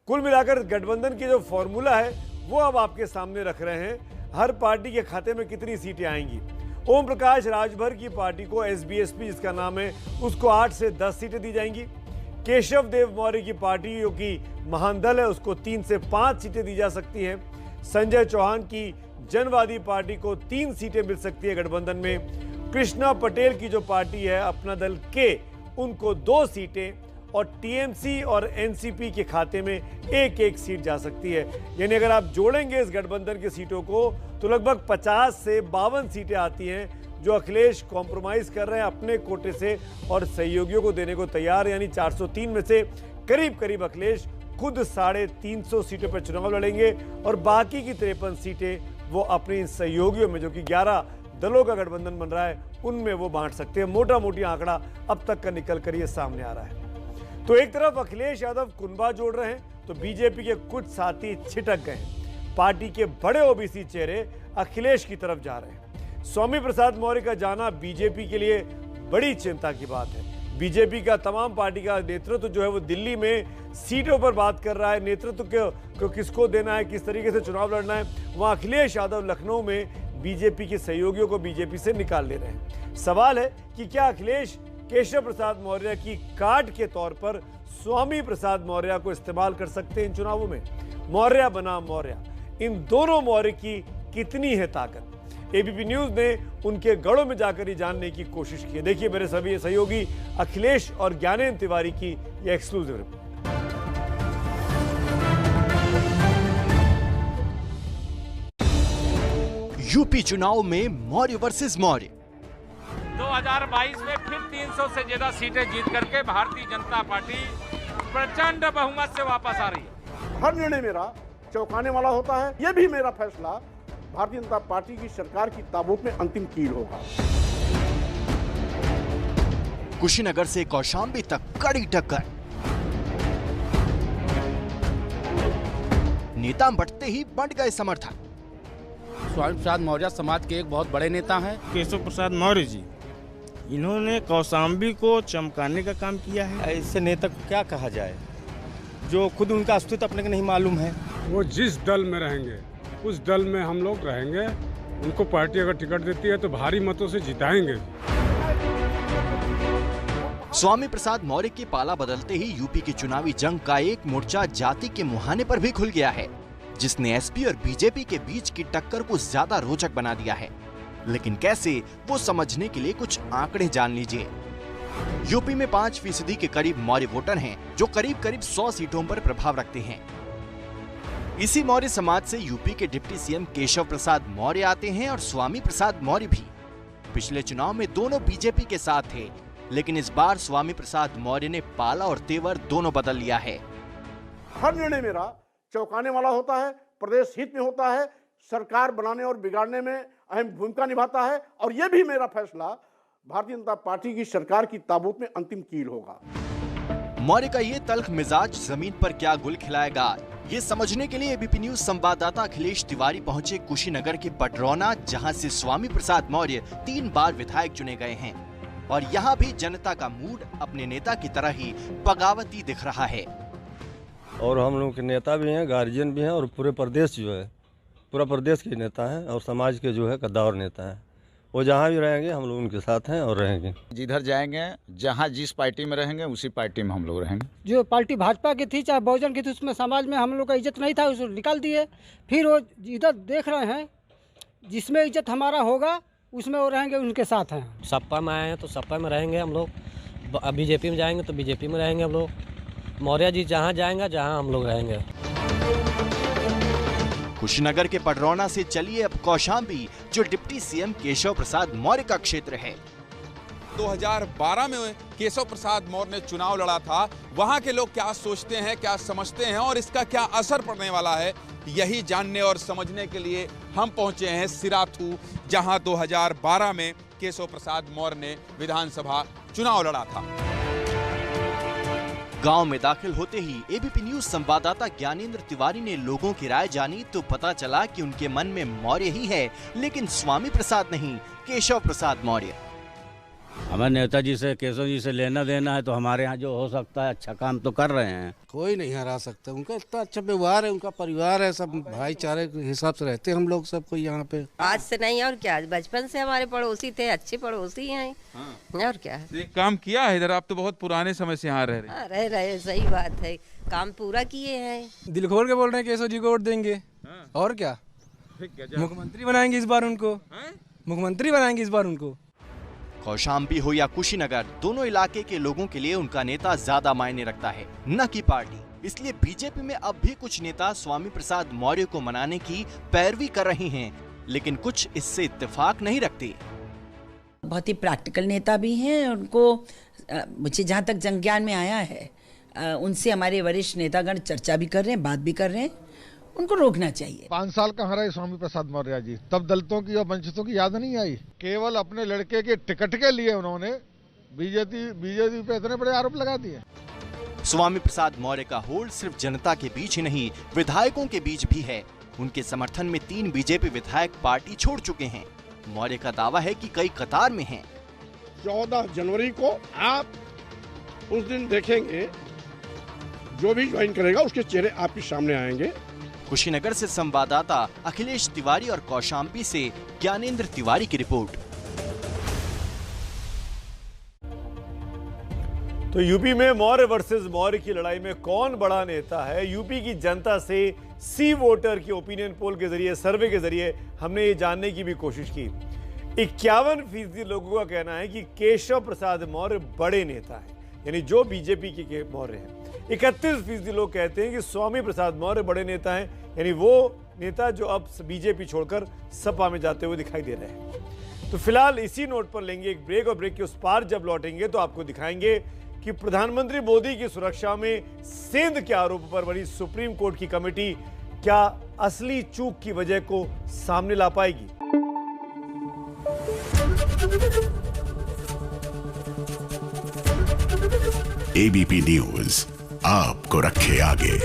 कुल मिलाकर गठबंधन की जो फॉर्मूला है वो अब आपके सामने रख रहे हैं। हर पार्टी के खाते में कितनी सीटें आएंगी। ओम प्रकाश राजभर की पार्टी को एसबीएसपी जिसका नाम है उसको 8 से 10 सीटें दी जाएंगी। केशव देव मौर्य की पार्टी जो कि महान दल है उसको 3 से 5 सीटें दी जा सकती हैं। संजय चौहान की जनवादी पार्टी को 3 सीटें मिल सकती है गठबंधन में। कृष्णा पटेल की जो पार्टी है अपना दल के, उनको 2 सीटें और टीएमसी और एनसीपी के खाते में 1-1 सीट जा सकती है। यानी अगर आप जोड़ेंगे इस गठबंधन की सीटों को तो लगभग 50 से 52 सीटें आती हैं जो अखिलेश कॉम्प्रोमाइज कर रहे हैं अपने कोटे से और सहयोगियों को देने को तैयार। यानी 403 में से करीब करीब अखिलेश खुद 350 सीटों पर चुनाव लड़ेंगे और बाकी की 53 सीटें वो अपनी सहयोगियों में, जो कि 11 दलों का गठबंधन बन रहा है, उनमें वो बांट सकते हैं। मोटा मोटी आंकड़ा अब तक का निकल कर ये सामने आ रहा है। तो एक तरफ अखिलेश यादव कुनबा जोड़ रहे हैं तो बीजेपी के कुछ साथी छिटक गए हैं। पार्टी के बड़े ओबीसी चेहरे अखिलेश की तरफ जा रहे हैं। स्वामी प्रसाद मौर्य का जाना बीजेपी के लिए बड़ी चिंता की बात है। बीजेपी का तमाम पार्टी का नेतृत्व जो है वो दिल्ली में सीटों पर बात कर रहा है। नेतृत्व को किसको देना है, किस तरीके से चुनाव लड़ना है, वहां अखिलेश यादव लखनऊ में बीजेपी के सहयोगियों को बीजेपी से निकाल ले रहे हैं। सवाल है कि क्या अखिलेश केशव प्रसाद मौर्य की कार्ड के तौर पर स्वामी प्रसाद मौर्य को इस्तेमाल कर सकते हैं इन चुनावों में। मौर्य बनाम मौर्य, इन दोनों मौर्य की कितनी है ताकत। एबीपी न्यूज ने उनके गढ़ों में जाकर ये जानने की कोशिश की है। देखिए मेरे सभी सहयोगी अखिलेश और ज्ञानेंद्र तिवारी की ये एक्सक्लूसिव रिपोर्ट। यूपी चुनाव में मौर्य वर्सेस मौर्य। 2022 में फिर 300 से ज्यादा सीटें जीत करके भारतीय जनता पार्टी प्रचंड बहुमत से वापस आ रही है। हर निर्णय मेरा चौंकाने वाला होता है। यह भी मेरा फैसला भारतीय जनता पार्टी की सरकार की ताबूत में अंतिम कील होगा। कुशीनगर से कौशाम्बी तक कड़ी टक्कर। नेता बंटते ही बंट गए समर्थक। स्वामी प्रसाद मौर्य समाज के एक बहुत बड़े नेता हैं। केशव प्रसाद मौर्य जी, इन्होंने कौशाम्बी को चमकाने का काम किया है। ऐसे नेता को क्या कहा जाए जो खुद उनका अस्तित्व अपने को नहीं मालूम है। वो जिस दल में रहेंगे उस दल में हम लोग रहेंगे। उनको पार्टी अगर टिकट देती है तो भारी मतों से जिताएंगे। स्वामी प्रसाद मौर्य के पाला बदलते ही यूपी की चुनावी जंग का एक मोर्चा जाति के मुहाने पर भी खुल गया है, जिसने एसपी और बीजेपी के बीच की टक्कर को ज्यादा रोचक बना दिया है। लेकिन कैसे, वो समझने के लिए कुछ आंकड़े जान लीजिए। यूपी में 5% के करीब मौर्य वोटर हैं, जो करीब करीब 100 सीटों पर प्रभाव रखते हैं। इसी मौर्य समाज से यूपी के डिप्टी सीएम केशव प्रसाद मौर्य आते हैं और स्वामी प्रसाद मौर्य भी। पिछले चुनाव में दोनों बीजेपी के साथ थे, लेकिन इस बार स्वामी प्रसाद मौर्य ने पाला और तेवर दोनों बदल लिया है। हर निर्णय मेरा चौंकाने वाला होता है, प्रदेश हित में होता है, सरकार बनाने और बिगाड़ने में अहम भूमिका निभाता है और यह भी मेरा फैसला भारतीय जनता पार्टी की सरकार की ताबूत में अंतिम कील होगा। मौर्य का ये तल्ख मिजाज जमीन पर क्या गुल खिलाएगा, ये समझने के लिए एबीपी न्यूज संवाददाता अखिलेश तिवारी पहुंचे कुशीनगर के पटरौना, जहां से स्वामी प्रसाद मौर्य 3 बार विधायक चुने गए हैं। और यहाँ भी जनता का मूड अपने नेता की तरह ही बगावती दिख रहा है। और हम लोग के नेता भी हैं, गार्जियन भी हैं और पूरे प्रदेश जो है, पूरा प्रदेश के नेता हैं और समाज के जो है कद्दावर नेता हैं। वो जहाँ भी रहेंगे हम लोग उनके साथ हैं और रहेंगे। जिधर जाएंगे, जहाँ जिस पार्टी में रहेंगे उसी पार्टी में हम लोग रहेंगे। जो पार्टी भाजपा की थी चाहे बहुजन की थी, उसमें समाज में हम लोग का इज्जत नहीं था, उसको निकाल दिए। फिर वो इधर देख रहे हैं, जिसमें इज्जत हमारा होगा उसमें वो रहेंगे, उनके साथ हैं। सपा में आए हैं तो सपा में रहेंगे हम लोग, बीजेपी में जाएंगे तो बीजेपी में रहेंगे हम लोग। मौर्य जी जहाँ जाएंगे जहाँ हम लोग रहेंगे। कुशीनगर के पटरौना से चलिए अब कौशाम्बी, जो डिप्टी सीएम केशव प्रसाद मौर्य का क्षेत्र है। 2012 में केशव प्रसाद मौर्य ने चुनाव लड़ा था। वहां के लोग क्या सोचते हैं, क्या समझते हैं और इसका क्या असर पड़ने वाला है, यही जानने और समझने के लिए हम पहुंचे हैं सिराथू, जहां 2012 में केशव प्रसाद मौर्य ने विधानसभा चुनाव लड़ा था। गांव में दाखिल होते ही एबीपी न्यूज संवाददाता ज्ञानेंद्र तिवारी ने लोगों की राय जानी तो पता चला कि उनके मन में मौर्य ही है, लेकिन स्वामी प्रसाद नहीं, केशव प्रसाद मौर्य। हमें नेताजी से, केशव जी से लेना देना है, तो हमारे यहाँ जो हो सकता है अच्छा काम तो कर रहे हैं। कोई नहीं हरा सकता, उनका इतना अच्छा व्यवहार है, उनका परिवार है, सब भाईचारे के हिसाब से रहते हैं हम लोग सब कोई यहाँ पे। आज से नहीं और क्या, बचपन से हमारे पड़ोसी थे, अच्छे पड़ोसी हैं। और क्या तो काम किया है इधर, आप तो बहुत पुराने समय से यहाँ रह रहे हैं। रह रहे, सही बात है, काम पूरा किए हैं। दिल खोल के बोल रहे हैं केशव जी को वोट देंगे। और क्या, मुख्यमंत्री बनाएंगे इस बार उनको, मुख्यमंत्री बनाएंगे इस बार उनको। कौशाम्बी हो या कुशीनगर, दोनों इलाके के लोगों के लिए उनका नेता ज्यादा मायने रखता है, न कि पार्टी। इसलिए बीजेपी में अब भी कुछ नेता स्वामी प्रसाद मौर्य को मनाने की पैरवी कर रहे हैं, लेकिन कुछ इससे इत्तेफाक नहीं रखते। बहुत ही प्रैक्टिकल नेता भी हैं। उनको मुझे जहाँ तक जन ज्ञान में आया है, उनसे हमारे वरिष्ठ नेतागण चर्चा भी कर रहे हैं, बात भी कर रहे हैं। उनको रोकना चाहिए। 5 साल कहाँ रहे स्वामी प्रसाद मौर्य जी, तब दलितों की और वंचितों की याद नहीं आई। केवल अपने लड़के के टिकट के लिए उन्होंने बीजेपी पे इतने बड़े आरोप लगा दिए। स्वामी प्रसाद मौर्य का होल्ड सिर्फ जनता के बीच ही नहीं, विधायकों के बीच भी है। उनके समर्थन में 3 बीजेपी विधायक पार्टी छोड़ चुके हैं। मौर्य का दावा है कि कई कतार में हैं। 14 जनवरी को आप उस दिन देखेंगे, जो भी ज्वाइन करेगा उसके चेहरे आपके सामने आएंगे। कुशीनगर से संवाददाता अखिलेश तिवारी और कौशाम्बी से ज्ञानेंद्र तिवारी की रिपोर्ट। तो यूपी में मौर्य वर्सेस मौर्य की लड़ाई में कौन बड़ा नेता है, यूपी की जनता से सी वोटर की ओपिनियन पोल के जरिए, सर्वे के जरिए हमने ये जानने की भी कोशिश की। 51% लोगों का कहना है कि केशव प्रसाद मौर्य बड़े नेता हैं, यानी जो बीजेपी के मौर्य हैं। 31% लोग कहते हैं कि स्वामी प्रसाद मौर्य बड़े नेता हैं, यानी वो नेता जो अब बीजेपी छोड़कर सपा में जाते हुए दिखाई दे रहे हैं। तो फिलहाल इसी नोट पर लेंगे एक ब्रेक, और ब्रेक के उस पार जब लौटेंगे तो आपको दिखाएंगे कि प्रधानमंत्री मोदी की सुरक्षा में सेंध के आरोप पर बनी सुप्रीम कोर्ट की कमेटी क्या असली चूक की वजह को सामने ला पाएगी। एबीपी न्यूज आपको रखे आगे।